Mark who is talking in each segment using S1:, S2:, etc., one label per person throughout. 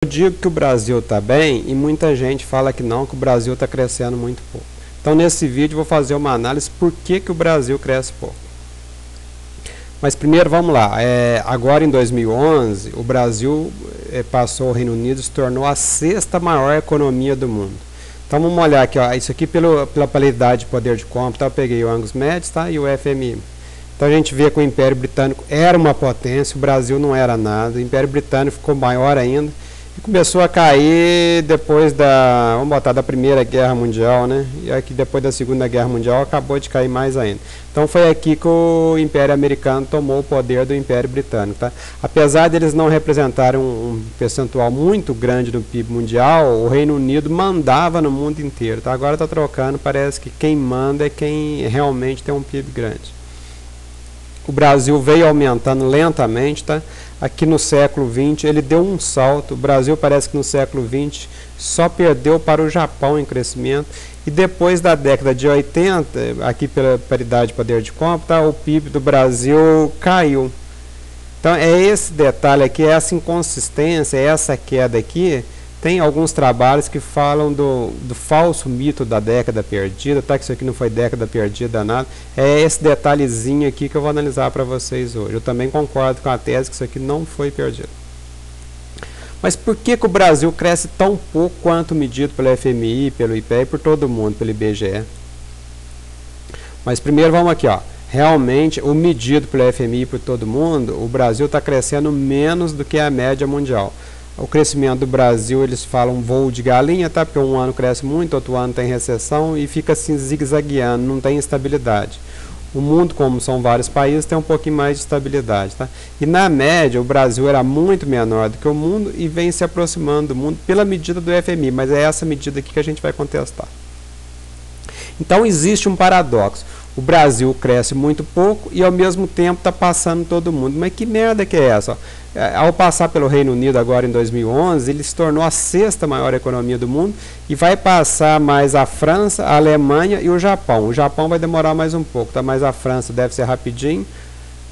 S1: Eu digo que o Brasil está bem e muita gente fala que não, que o Brasil está crescendo muito pouco. Então nesse vídeo eu vou fazer uma análise por que o Brasil cresce pouco. Mas primeiro vamos lá, agora em 2011 o Brasil passou o Reino Unido e se tornou a sexta maior economia do mundo. Então vamos olhar aqui, ó, isso aqui pela paridade de poder de compra, tá? Eu peguei o Angus Médios, tá? E o FMI. Então a gente vê que o Império Britânico era uma potência, o Brasil não era nada, o Império Britânico ficou maior ainda. E começou a cair depois da Primeira Guerra Mundial, né? E aqui depois da Segunda Guerra Mundial acabou de cair mais ainda. Então foi aqui que o Império Americano tomou o poder do Império Britânico, tá? Apesar deles não representarem um percentual muito grande do PIB mundial, o Reino Unido mandava no mundo inteiro, tá? Agora está trocando, parece que quem manda é quem realmente tem um PIB grande. O Brasil veio aumentando lentamente, tá? Aqui no século XX ele deu um salto. O Brasil parece que no século XX só perdeu para o Japão em crescimento. E depois da década de 80, aqui pela paridade de poder de compra, tá? O PIB do Brasil caiu. Então é esse detalhe aqui, essa inconsistência, essa queda aqui. Tem alguns trabalhos que falam do falso mito da década perdida, tá? Que isso aqui não foi década perdida, nada. É esse detalhezinho aqui que eu vou analisar para vocês hoje. Eu também concordo com a tese que isso aqui não foi perdido. Mas por que o Brasil cresce tão pouco quanto medido pelo FMI, pelo IPEA e por todo mundo, pelo IBGE? Mas primeiro vamos aqui, ó. Realmente, o medido pelo FMI e por todo mundo, o Brasil está crescendo menos do que a média mundial. O crescimento do Brasil, eles falam voo de galinha, tá? Porque um ano cresce muito, outro ano tem recessão e fica assim zigue-zagueando, não tem estabilidade. O mundo, como são vários países, tem um pouquinho mais de estabilidade, tá? E na média, o Brasil era muito menor do que o mundo e vem se aproximando do mundo pela medida do FMI, mas é essa medida aqui que a gente vai contestar. Então existe um paradoxo. O Brasil cresce muito pouco e ao mesmo tempo está passando todo mundo. Mas que merda que é essa? Ao passar pelo Reino Unido agora em 2011, ele se tornou a sexta maior economia do mundo e vai passar mais a França, a Alemanha e o Japão. O Japão vai demorar mais um pouco, tá? Mas a França deve ser rapidinho,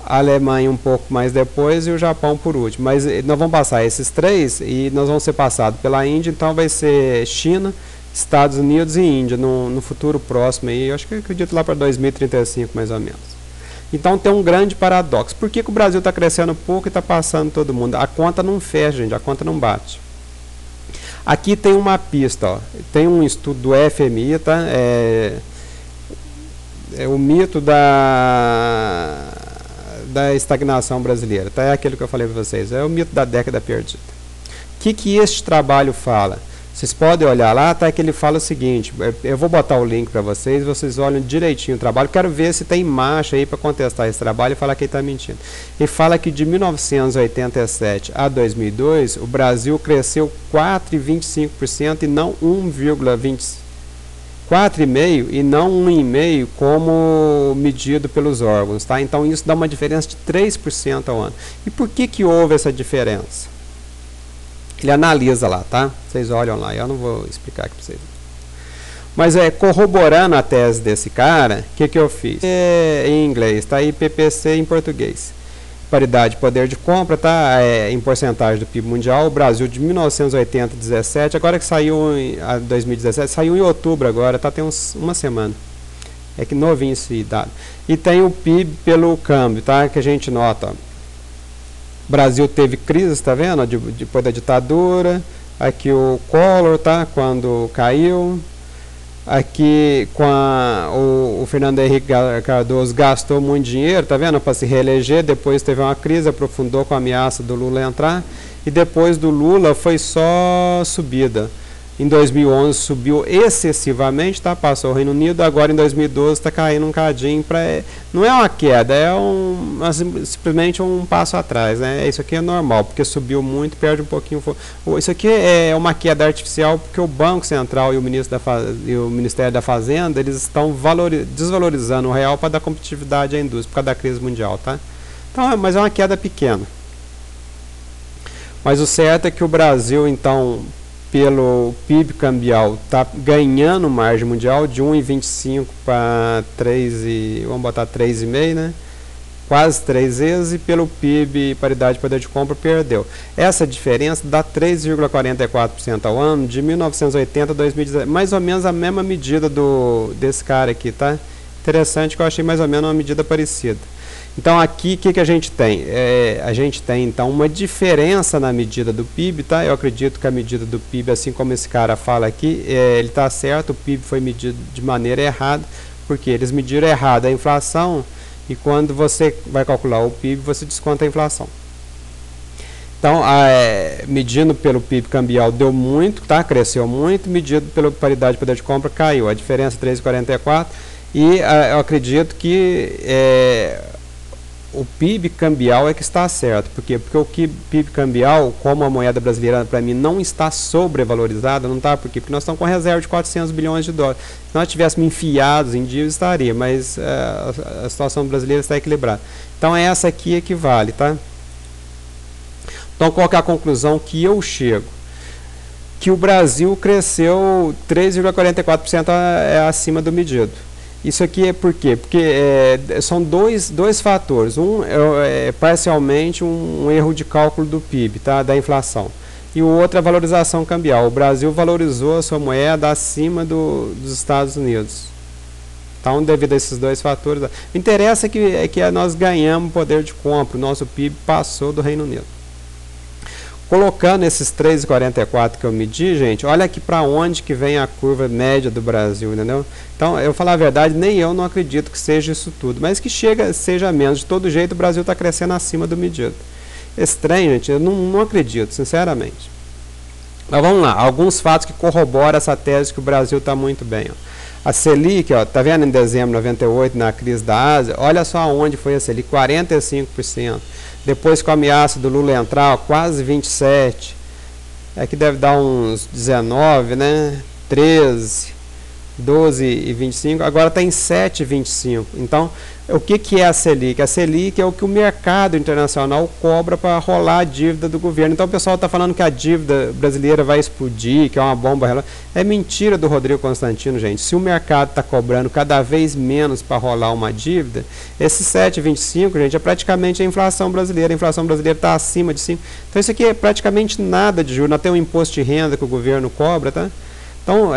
S1: a Alemanha um pouco mais depois e o Japão por último. Mas nós vamos passar esses três e nós vamos ser passados pela Índia, então vai ser China, Estados Unidos e Índia no futuro próximo aí, eu acho que eu acredito lá para 2035 mais ou menos. Então tem um grande paradoxo. Por que o Brasil está crescendo pouco e está passando todo mundo? A conta não fecha, gente, a conta não bate. Aqui tem uma pista, ó. Tem um estudo do FMI, tá? É o mito da estagnação brasileira, tá? É aquele que eu falei para vocês, é o mito da década perdida. O que este trabalho fala? Vocês podem olhar lá, tá? Que ele fala o seguinte, eu vou botar o link para vocês, vocês olham direitinho o trabalho, quero ver se tem marcha aí para contestar esse trabalho e falar que ele está mentindo. Ele fala que de 1987 a 2002, o Brasil cresceu 4,25% e não 4,5% e não 1,5% como medido pelos órgãos, tá? Então isso dá uma diferença de 3% ao ano. E por que houve essa diferença? Ele analisa lá, tá? Vocês olham lá, eu não vou explicar aqui para vocês. Mas corroborando a tese desse cara, o que eu fiz? Em inglês, tá? E PPC em português. Paridade de poder de compra, tá? Em porcentagem do PIB mundial, o Brasil de 1980 a 17, agora que saiu em 2017, saiu em outubro agora, tá? Tem uma semana. É que novinho esse dado. E tem o PIB pelo câmbio, tá? Que a gente nota, ó. O Brasil teve crise, tá vendo? Depois da ditadura. Aqui o Collor, tá? Quando caiu. Aqui com o Fernando Henrique Cardoso gastou muito dinheiro, tá vendo? Para se reeleger. Depois teve uma crise, aprofundou com a ameaça do Lula entrar. E depois do Lula foi só subida. Em 2011 subiu excessivamente, tá? Passou o Reino Unido, agora em 2012 está caindo um cadinho. Não é uma queda, é simplesmente um passo atrás, né? Isso aqui é normal, porque subiu muito, perde um pouquinho. Isso aqui é uma queda artificial, porque o Banco Central e o Ministério da Fazenda, eles estão desvalorizando o real para dar competitividade à indústria, por causa da crise mundial, tá? Então, mas é uma queda pequena. Mas o certo é que o Brasil, então, pelo PIB cambial, está ganhando margem mundial de 1,25 para 3, vamos botar 3,5, né? quase 3 vezes, e pelo PIB, paridade de poder de compra, perdeu. Essa diferença dá 3,44% ao ano, de 1980 a 2017, mais ou menos a mesma medida desse cara aqui, tá? Interessante, que eu achei mais ou menos uma medida parecida. Então aqui, o que a gente tem? A gente tem então uma diferença na medida do PIB, tá? Eu acredito que a medida do PIB, assim como esse cara fala aqui, ele está certo, o PIB foi medido de maneira errada, porque eles mediram errado a inflação, e quando você vai calcular o PIB, você desconta a inflação. Então, medindo pelo PIB cambial deu muito, tá? Cresceu muito, medido pela paridade de poder de compra caiu. A diferença é 3,44, e eu acredito que o PIB cambial é que está certo. Por quê? Porque o PIB cambial, como a moeda brasileira, para mim, não está sobrevalorizada, não está. Por quê? Porque nós estamos com reserva de 400 bilhões de dólares. Se nós estivéssemos enfiados em dívida, estaria, mas a situação brasileira está equilibrada. Então, essa aqui equivale, tá? Então, qual que é a conclusão que eu chego? Que o Brasil cresceu 3,44% acima do medido. Isso aqui é por quê? Porque são dois fatores. Um é parcialmente um erro de cálculo do PIB, tá? Da inflação. E o outro é a valorização cambial. O Brasil valorizou a sua moeda acima dos Estados Unidos. Então, devido a esses dois fatores, o que interessa é que nós ganhamos poder de compra. O nosso PIB passou do Reino Unido. Colocando esses 3,44 que eu medi, gente, olha aqui para onde que vem a curva média do Brasil, entendeu? Então, eu falar a verdade, nem eu não acredito que seja isso tudo, mas que seja menos. De todo jeito, o Brasil está crescendo acima do medido. Estranho, gente, eu não acredito, sinceramente. Mas vamos lá, alguns fatos que corroboram essa tese que o Brasil está muito bem. Ó. A Selic, ó, tá vendo em dezembro de 98, na crise da Ásia, olha só onde foi a Selic, 45%. Depois, com a ameaça do Lula entrar, ó, quase 27%. Aqui deve dar uns 19, né? 13, 12,25. Agora está em 7,25. Então, o que é a Selic? A Selic é o que o mercado internacional cobra para rolar a dívida do governo. Então, o pessoal está falando que a dívida brasileira vai explodir, que é uma bomba. É mentira do Rodrigo Constantino, gente. Se o mercado está cobrando cada vez menos para rolar uma dívida, esse 7,25, gente, é praticamente a inflação brasileira. A inflação brasileira está acima de 5. Então, isso aqui é praticamente nada de juros. Não tem um imposto de renda que o governo cobra, tá? Então,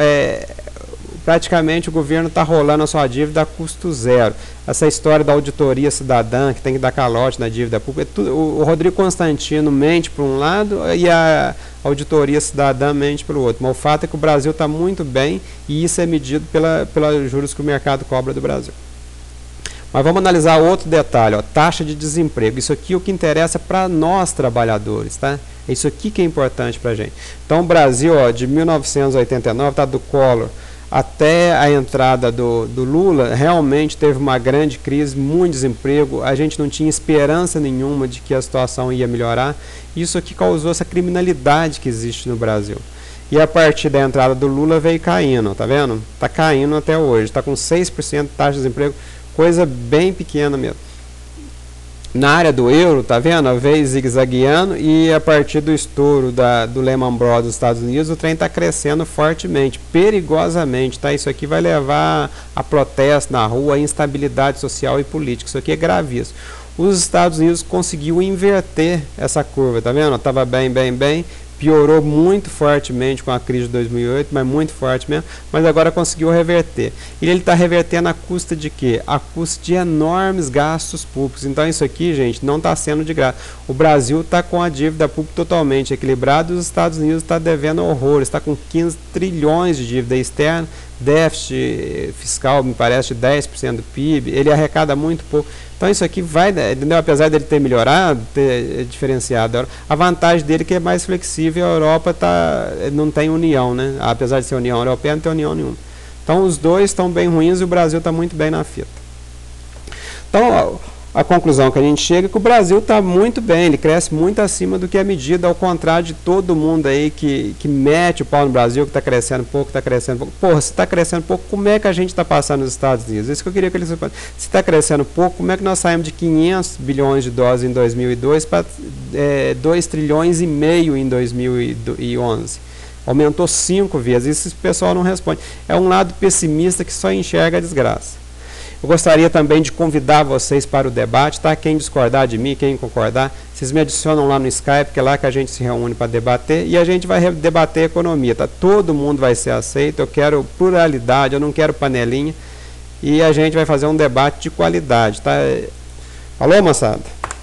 S1: praticamente o governo está rolando a sua dívida a custo zero. Essa história da auditoria cidadã, que tem que dar calote na dívida pública, o Rodrigo Constantino mente por um lado e a auditoria cidadã mente pelo outro. Mas o fato é que o Brasil está muito bem e isso é medido pelos juros que o mercado cobra do Brasil. Mas vamos analisar outro detalhe, ó, taxa de desemprego. Isso aqui é o que interessa para nós trabalhadores, tá? É isso aqui que é importante para a gente. Então o Brasil, ó, de 1989, tá do Collor, até a entrada do Lula, realmente teve uma grande crise, muito desemprego, a gente não tinha esperança nenhuma de que a situação ia melhorar. Isso aqui causou essa criminalidade que existe no Brasil. E a partir da entrada do Lula veio caindo, tá vendo? Tá caindo até hoje, tá com 6% de taxa de desemprego, coisa bem pequena mesmo. Na área do euro, tá vendo? Veio zigue-zagueando e a partir do estouro do Lehman Brothers dos Estados Unidos, o trem está crescendo fortemente, perigosamente, tá? Isso aqui vai levar a protesto na rua, a instabilidade social e política. Isso aqui é gravíssimo. Os Estados Unidos conseguiu inverter essa curva, tá vendo? Estava bem, piorou muito fortemente com a crise de 2008, mas muito forte mesmo, mas agora conseguiu reverter. E ele está revertendo a custa de quê? A custa de enormes gastos públicos. Então isso aqui, gente, não está sendo de graça. O Brasil está com a dívida pública totalmente equilibrada e os Estados Unidos está devendo horrores, está com 15 trilhões de dívida externa, déficit fiscal, me parece, de 10% do PIB, ele arrecada muito pouco. Então isso aqui vai, entendeu? Apesar dele ter melhorado, ter diferenciado, a vantagem dele é que é mais flexível, a Europa não tem união, né? Apesar de ser União Europeia, não tem união nenhuma. Então os dois estão bem ruins e o Brasil está muito bem na fita. Então a conclusão que a gente chega é que o Brasil está muito bem, ele cresce muito acima do que é medida, ao contrário de todo mundo aí que mete o pau no Brasil, que está crescendo pouco, está crescendo pouco. Porra, se está crescendo pouco, como é que a gente está passando nos Estados Unidos? Isso que eu queria que eles respondam. Se está crescendo pouco, como é que nós saímos de 500 bilhões de dólares em 2002 para 2 trilhões e meio em 2011? Aumentou 5 vezes, isso o pessoal não responde. É um lado pessimista que só enxerga a desgraça. Eu gostaria também de convidar vocês para o debate, tá? Quem discordar de mim, quem concordar, vocês me adicionam lá no Skype, que é lá que a gente se reúne para debater, e a gente vai debater economia, tá? Todo mundo vai ser aceito, eu quero pluralidade, eu não quero panelinha, e a gente vai fazer um debate de qualidade, tá? Falou, moçada?